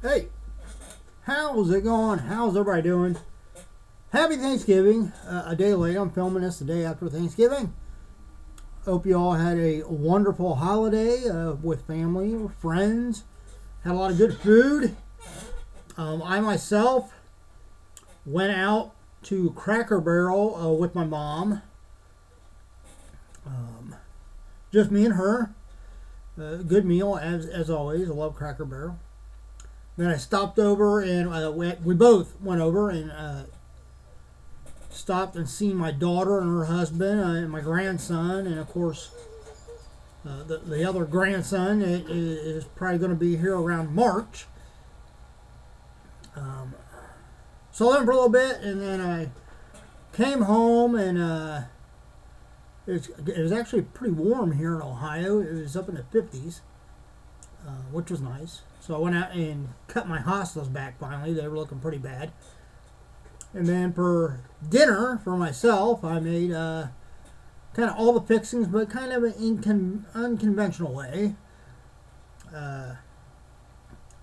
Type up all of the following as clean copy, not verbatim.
Hey, how's it going? How's everybody doing? Happy Thanksgiving. A day late. I'm filming this the day after Thanksgiving. Hope you all had a wonderful holiday with family or friends. Had a lot of good food. I myself went out to Cracker Barrel with my mom. Just me and her. Good meal as always. I love Cracker Barrel. Then I stopped over and we both went over and stopped and seen my daughter and her husband and my grandson, and of course the other grandson is probably going to be here around March. Saw them for a little bit, and then I came home, and it was actually pretty warm here in Ohio. It was up in the 50s, which was nice. So I went out and cut my hostas back finally. They were looking pretty bad. And then for dinner, for myself, I made kind of all the fixings, but kind of an unconventional way. I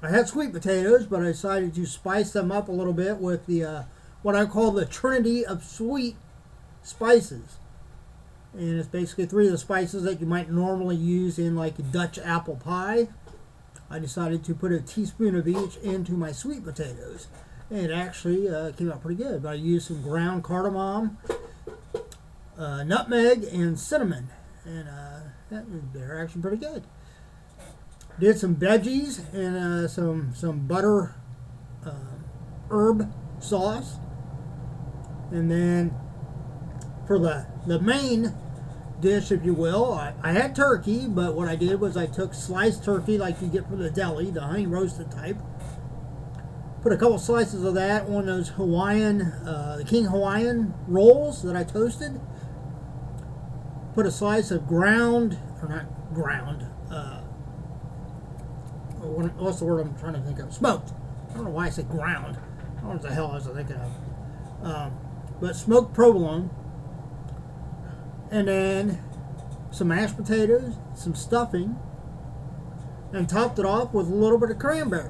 had sweet potatoes, but I decided to spice them up a little bit with the what I call the Trinity of sweet spices. And it's basically 3 of the spices that you might normally use in like Dutch apple pie. I decided to put a teaspoon of each into my sweet potatoes. And it actually came out pretty good. But I used some ground cardamom, nutmeg, and cinnamon. And they're actually pretty good. Did some veggies and some butter herb sauce. And then for the main dish, if you will, I had turkey, but what I did was I took sliced turkey like you get from the deli, the honey roasted type. Put a couple slices of that on those Hawaiian, the King Hawaiian rolls that I toasted. Put a slice of ground, or not ground, what's the word I'm trying to think of? Smoked. I don't know why I said ground. I don't know what the hell I was thinking of. But smoked provolone. And then some mashed potatoes, some stuffing, and topped it off with a little bit of cranberry.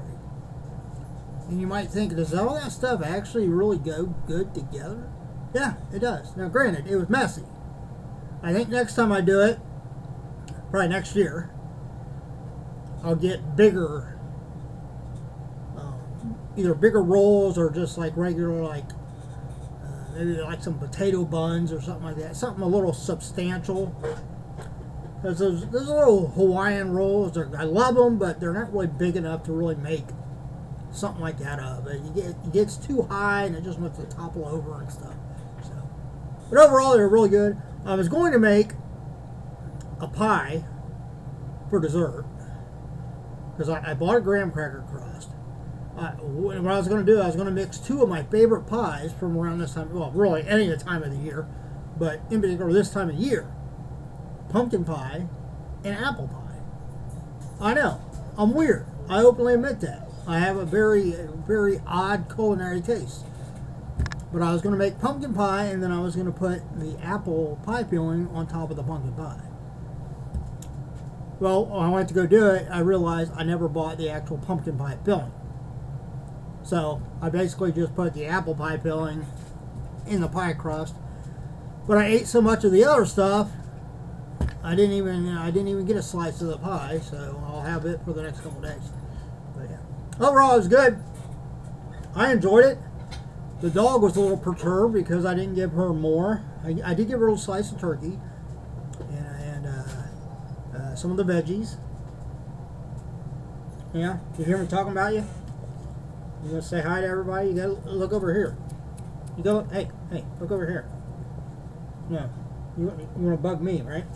And you might think, does all that stuff actually really go good together? Yeah, it does. Now granted, it was messy. I think next time I do it, probably next year, I'll get bigger, either bigger rolls or just like regular, like maybe like some potato buns or something like that. Something a little substantial. Because those little Hawaiian rolls, I love them, but they're not really big enough to really make something like that of. It gets too high and it just wants to topple over and stuff. So, but overall, they're really good. I was going to make a pie for dessert because I bought a graham cracker crust. What I was going to do, I was going to mix 2 of my favorite pies from around this time. Well, really any of the time of the year, but in particular this time of year: pumpkin pie and apple pie. I know, I'm weird. I openly admit that. I have a very, very odd culinary taste. But I was going to make pumpkin pie, and then I was going to put the apple pie filling on top of the pumpkin pie. Well, when I went to go do it, I realized I never bought the actual pumpkin pie filling. So I basically just put the apple pie filling in the pie crust. But I ate so much of the other stuff, I didn't even get a slice of the pie. So I'll have it for the next couple days. But yeah, overall it was good. I enjoyed it. The dog was a little perturbed because I didn't give her more. I did give her a little slice of turkey and some of the veggies. Yeah, you hear me talking about you? You gonna say hi to everybody? You gotta look over here. You go, hey, look over here. No, you want to bug me, right?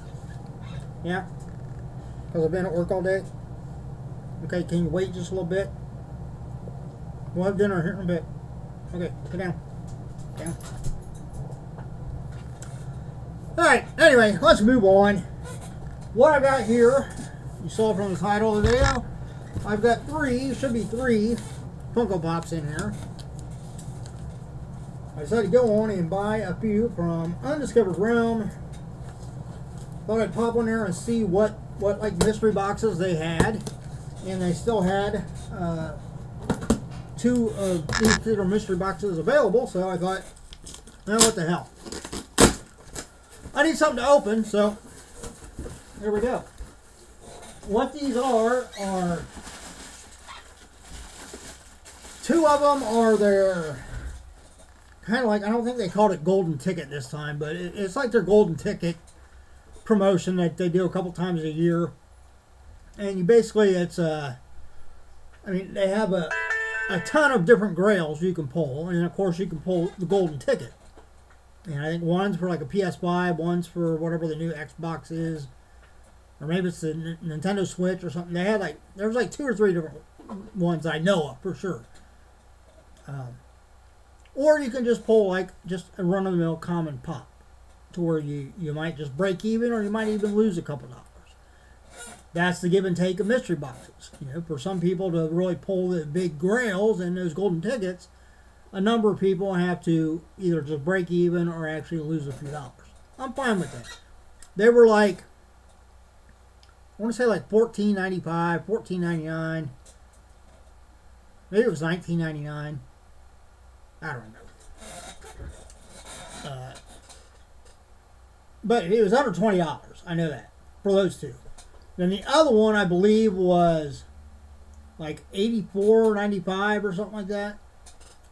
Yeah? Because I've been at work all day? Okay, can you wait just a little bit? We'll have dinner here in a bit. Okay, sit down. Down. Alright, anyway, let's move on. What I got here, you saw from the title of the video, I've got 3, should be 3 Funko Pops in here. I decided to go on and buy a few from Undiscovered Realm. Thought I'd pop on there and see what like mystery boxes they had. And they still had 2 of these particular mystery boxes available, so I thought, well, what the hell. I need something to open, so here we go. What these are 2 of them are their, kind of like, I don't think they called it golden ticket this time, but it's like their golden ticket promotion that they do a couple times a year. And you basically, it's I mean, they have a ton of different grails you can pull, and of course you can pull the golden ticket. And I think one's for like a PS5, one's for whatever the new Xbox is, or maybe it's the Nintendo Switch or something. They had like, there was like 2 or 3 different ones that I know of for sure. Or you can just pull like just a run-of-the-mill common pop, to where you might just break even, or you might even lose a couple dollars. That's the give and take of mystery boxes. You know, for some people to really pull the big grails and those golden tickets, a number of people have to either just break even or actually lose a few dollars. I'm fine with that. They were like, I want to say like $14.95, $14.99. Maybe it was $19.99. I don't remember. But it was under $20. I know that. For those 2. Then the other one, I believe, was like $84.95 or something like that.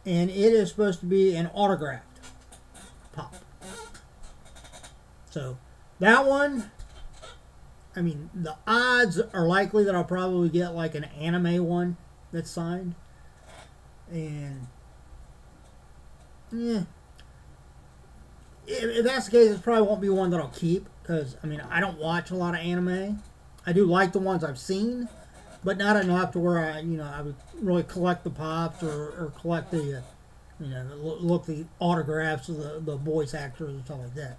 And it is supposed to be an autographed pop. So that one, I mean, the odds are likely that I'll probably get like an anime one that's signed. And yeah, if that's the case, it probably won't be one that I'll keep, because I mean, I don't watch a lot of anime. I do like the ones I've seen, but not enough to where I would really collect the pops or collect the look the autographs of the voice actors and stuff like that.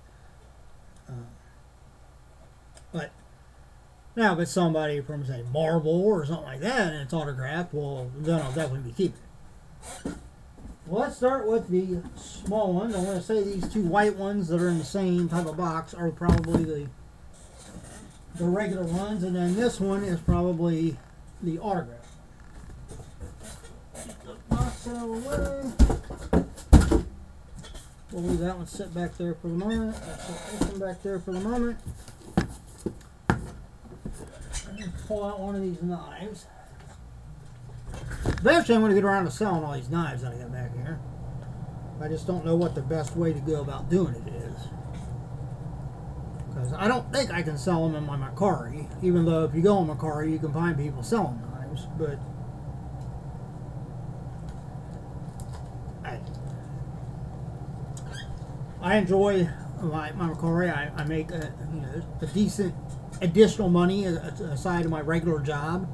But now if it's somebody from, say, Marvel or something like that and it's autographed, well, then I'll definitely be keeping it. Well, let's start with the small ones. I want to say these 2 white ones that are in the same type of box are probably the regular ones, and then this one is probably the autograph. Get the box out of the way. We'll leave that one sit back there for the moment. That's open back there for the moment. And pull out one of these knives. Eventually I'm going to get around to selling all these knives that I got back here. I just don't know what the best way to go about doing it is. Because I don't think I can sell them in my Mercari, even though if you go on Mercari you can find people selling knives, but I enjoy my Mercari. I make a decent additional money aside of my regular job,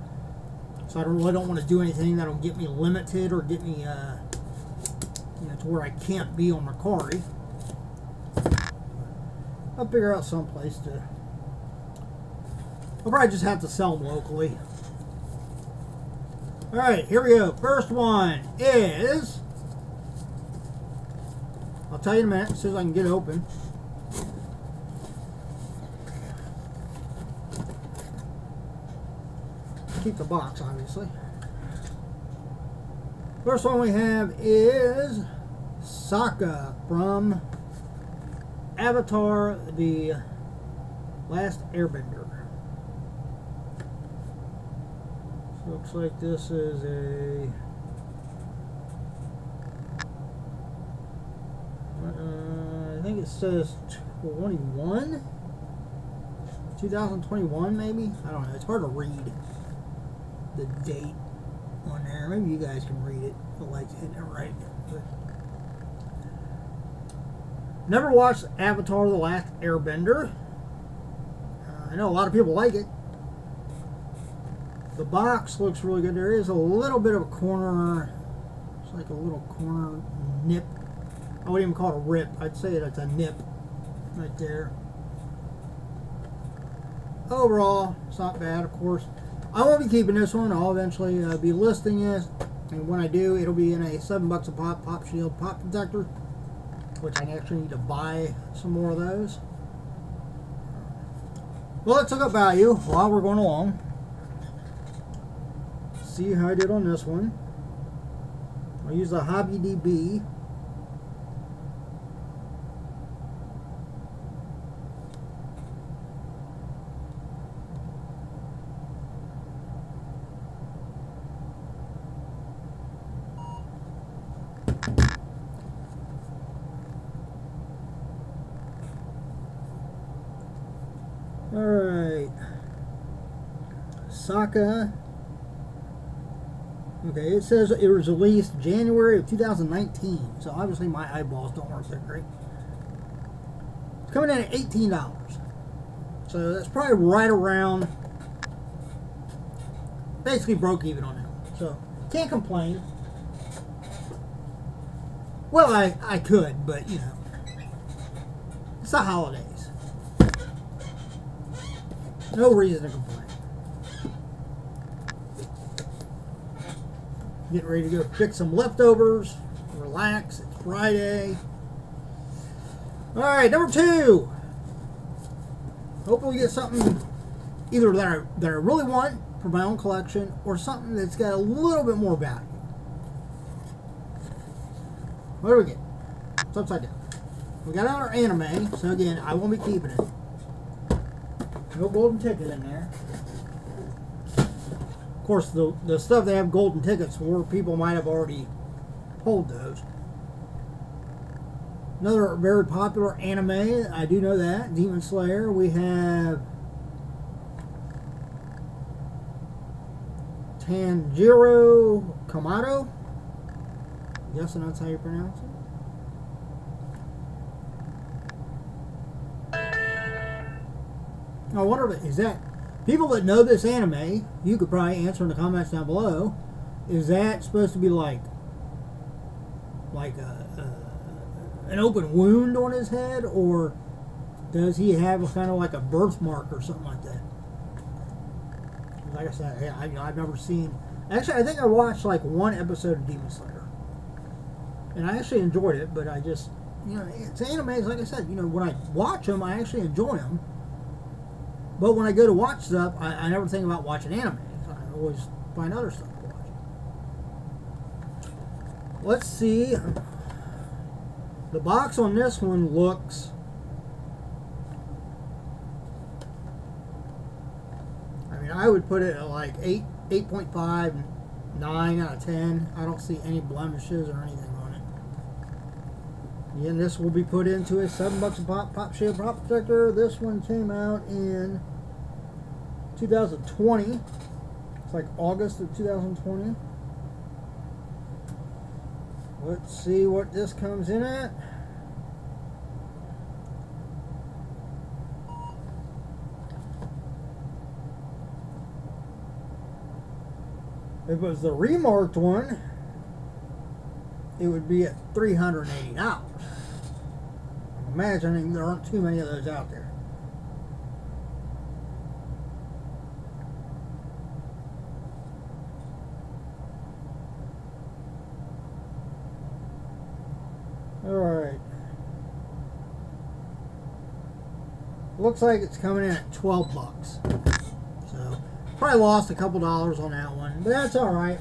so I really don't want to do anything that'll get me limited or get me to where I can't be on Mercari. I'll figure out some place to. I'll probably just have to sell them locally. Alright, here we go. First one is, I'll tell you in a minute, as soon as I can get it open. Keep the box, obviously. First one we have is Sokka from Avatar: The Last Airbender. So looks like this is a I think it says 2021 maybe? I don't know, it's hard to read the date on there. Maybe you guys can read it. The light's hitting it right. But never watched Avatar: The Last Airbender. I know a lot of people like it. The box looks really good. There is a little bit of a corner, it's like a little corner nip. I wouldn't even call it a rip. I'd say it's a nip right there. Overall, it's not bad, of course. I won't be keeping this one. I'll eventually be listing it, and when I do, it'll be in a $7 a pop, pop shield, pop protector, which I actually need to buy some more of those. Well, let's look up value while we're going along. See how I did on this one. I'll use the Hobby DB. Alright. Saka. Okay, it says it was released January of 2019. So obviously my eyeballs don't work that great. It's coming in at $18. So that's probably right around, basically broke even on that. So can't complain. Well, I could, but you know, it's the holidays. No reason to complain. Getting ready to go fix some leftovers. Relax. It's Friday. Alright, number 2. Hopefully we get something either that I really want for my own collection or something that's got a little bit more value. What do we get? It's upside down. We got our anime, so again, I won't be keeping it. No golden ticket in there. Of course, the stuff they have golden tickets for, people might have already pulled those. Another very popular anime, I do know that, Demon Slayer. We have Tanjiro Kamado. I'm guessing that's how you pronounce it. I wonder if is that people that know this anime, you could probably answer in the comments down below. Is that supposed to be like an open wound on his head, or does he have a kind of like a birthmark or something like that? Like I said, I've never seen. Actually, I think I watched like one episode of Demon Slayer, and I actually enjoyed it. But I just, you know, it's animes. Like I said, you know, when I watch them, I actually enjoy them. But when I go to watch stuff, I never think about watching anime. So I always find other stuff to watch. Let's see. The box on this one looks... I mean, I would put it at like 8.5, 9 out of 10. I don't see any blemishes or anything on it. Again, this will be put into a $7 a pop, pop shield prop protector. This one came out in 2020. It's like August of 2020. Let's see what this comes in at. If it was the remarked one, it would be at $380. I'm imagining there aren't too many of those out there. Alright. Looks like it's coming in at $12. So, probably lost a couple dollars on that one, but that's alright.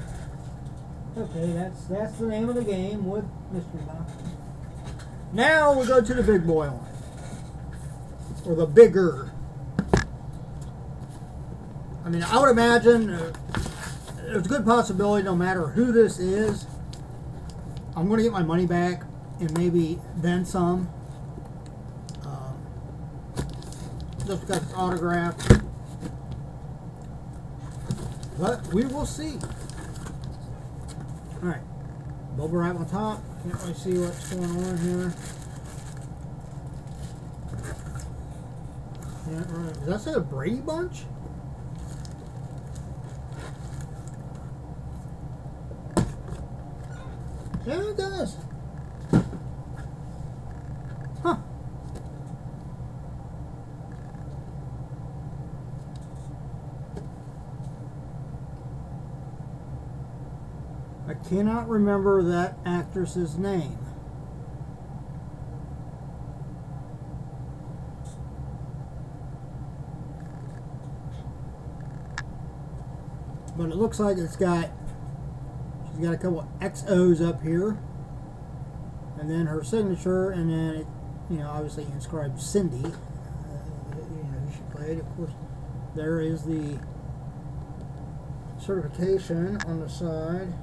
Okay, that's the name of the game with Mystery Box. Now we go to the big boy one. Or the bigger. I mean, I would imagine there's a good possibility no matter who this is, I'm going to get my money back and maybe then some. Just because it's autographed. But we will see. Alright. Bubble wrap on top. Can't really see what's going on here. Does that say a Brady Bunch? Yeah, it does. Huh. I cannot remember that actress's name. But it looks like she's she's got a couple XOs up here, and then her signature, and then it, you know, obviously inscribed Cindy. You know, who she played. Of course, there is the certification on the side.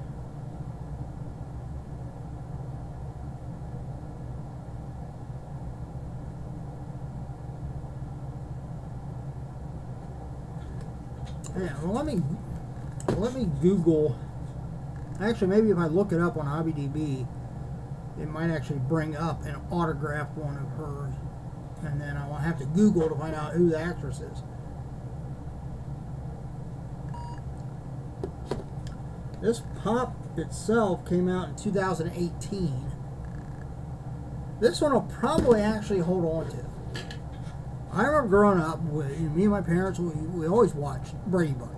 Yeah, well, let me Google. Actually, maybe if I look it up on HobbyDB, it might actually bring up an autographed one of hers, and then I will have to Google to find out who the actress is. This pop itself came out in 2018. This one I'll probably actually hold on to. I remember growing up, with me and my parents, we always watched Brady Bunch.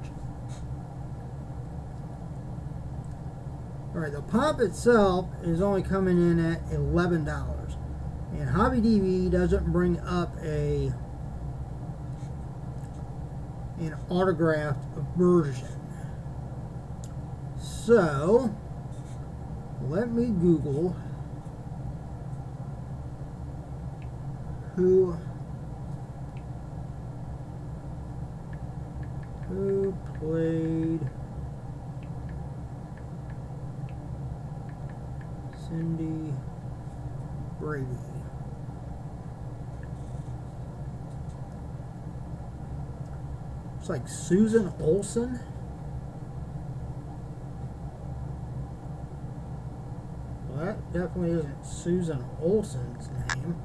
Alright, the pop itself is only coming in at $11. And HobbyDB doesn't bring up an autographed version. So, let me Google who played Cindy Brady. It's like Susan Olsen. Well, that definitely isn't Susan Olsen's name.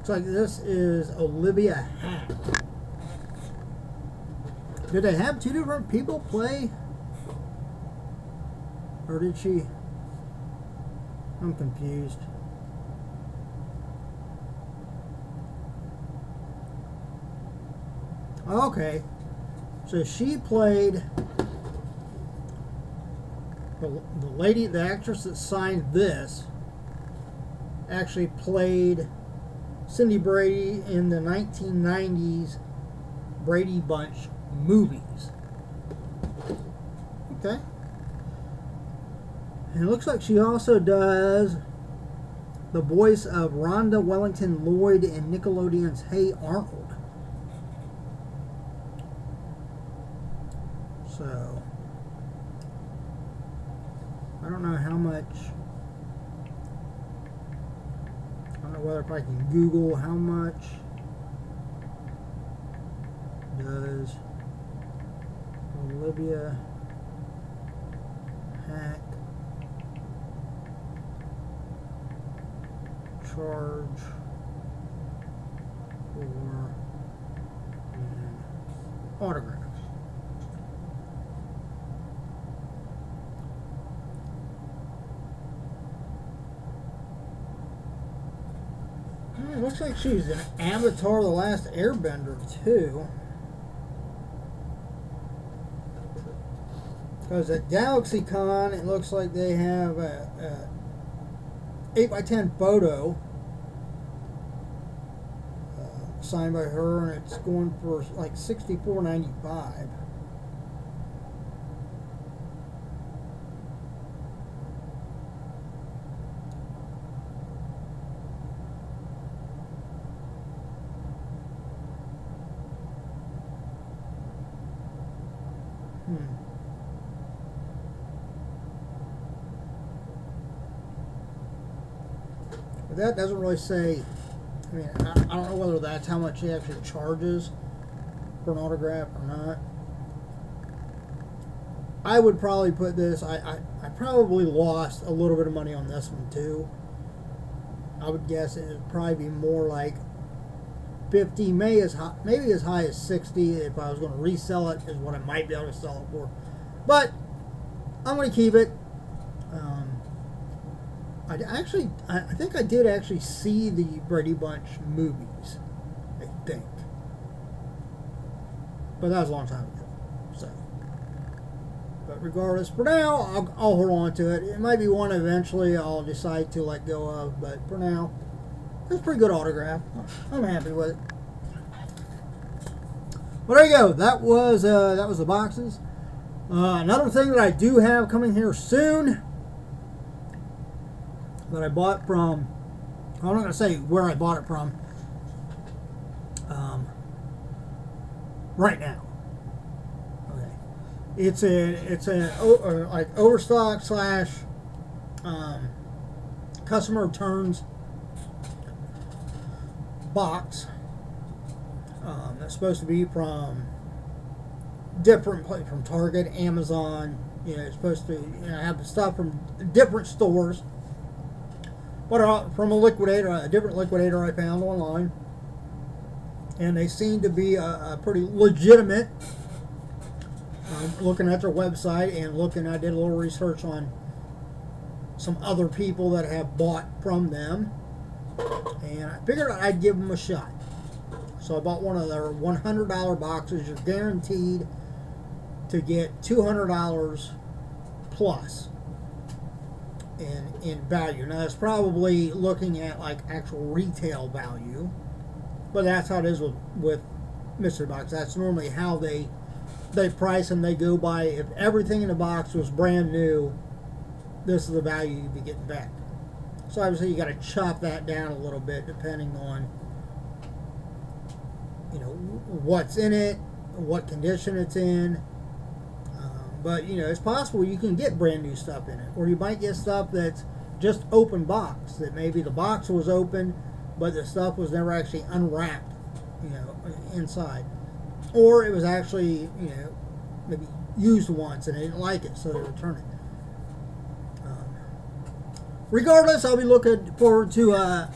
Looks like this is Olivia Hack. Did they have two different people play? Or did she? I'm confused. Okay. So she played the lady, the actress that signed this, actually played Cindy Brady in the 1990s Brady Bunch movies. Okay. And it looks like she also does the voice of Rhonda Wellington Lloyd in Nickelodeon's Hey Arnold. So, I don't know how much. I don't know whether if I can Google how much does Olivia Hack charge for an autograph. It looks like she's an Avatar The Last Airbender too. Because at GalaxyCon, it looks like they have a 8x10 photo signed by her, and it's going for like $64.95. But that doesn't really say. I mean, I don't know whether that's how much he actually charges for an autograph or not. I would probably put this. I probably lost a little bit of money on this one too. I would guess it would probably be more like 50, maybe as high as 60 if I was going to resell it, is what I might be able to sell it for. But I'm going to keep it. I think I did actually see the Brady Bunch movies, I think. But that was a long time ago. So, but But regardless, for now, I'll hold on to it. It might be one eventually I'll decide to let go of, but for now, it's a pretty good autograph. I'm happy with it. Well, there you go. That was the boxes. Another thing that I do have coming here soon that I bought from, I'm not going to say where I bought it from right now. Okay, it's a like overstock slash customer returns box that's supposed to be from different places, from Target, Amazon. You know, it's supposed to have stuff from different stores, but from a liquidator, a different liquidator I found online, and they seem to be a pretty legitimate. Looking at their website and I did a little research on some other people that have bought from them, and I figured I'd give them a shot. So I bought one of their $100 boxes. You're guaranteed to get $200 plus in value. Now that's probably looking at like actual retail value, but that's how it is with mystery box. That's normally how they price them. They go by, if everything in the box was brand new, this is the value you'd be getting back. So obviously you got to chop that down a little bit depending on what's in it, what condition it's in. But it's possible you can get brand new stuff in it, or you might get stuff that's just open box, that maybe the box was open but the stuff was never actually unwrapped inside, or it was actually maybe used once and they didn't like it, so they return it. Regardless, I'll be looking forward to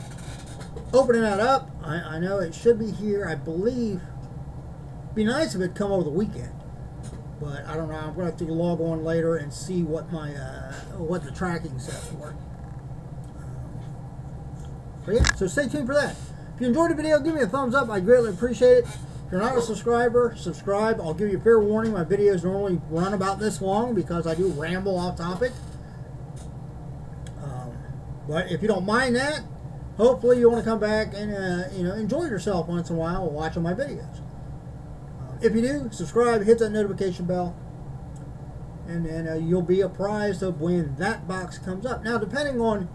opening that up. I know it should be here, I believe. It'd be nice if it'd come over the weekend, but I don't know. I'm going to have to log on later and see what my what the tracking says for it. But yeah, so stay tuned for that. If you enjoyed the video, give me a thumbs up. I greatly appreciate it. If you're not a subscriber, subscribe. I'll give you a fair warning. My videos normally run about this long because I do ramble off topic. But if you don't mind that, hopefully you want to come back and enjoy yourself once in a while while watching my videos. If you do, subscribe, hit that notification bell, and then you'll be apprised of when that box comes up. Now, depending on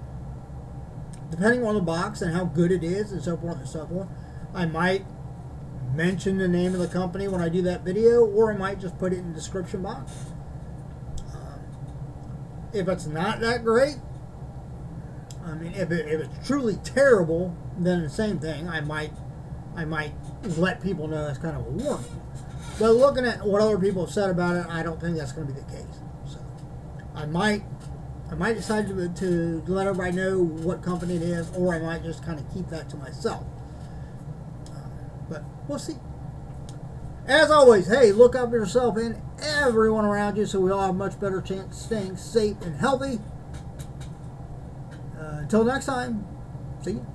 the box and how good it is and so forth and so forth, I might mention the name of the company when I do that video, or I might just put it in the description box. If it's not that great, I mean, if it's truly terrible, then the same thing. I might let people know that's kind of a warning. But looking at what other people have said about it, I don't think that's going to be the case. So I might decide to let everybody know what company it is, or I might just kind of keep that to myself. But we'll see. As always, hey, look out for yourself and everyone around you so we all have a much better chance of staying safe and healthy. Until next time, see you.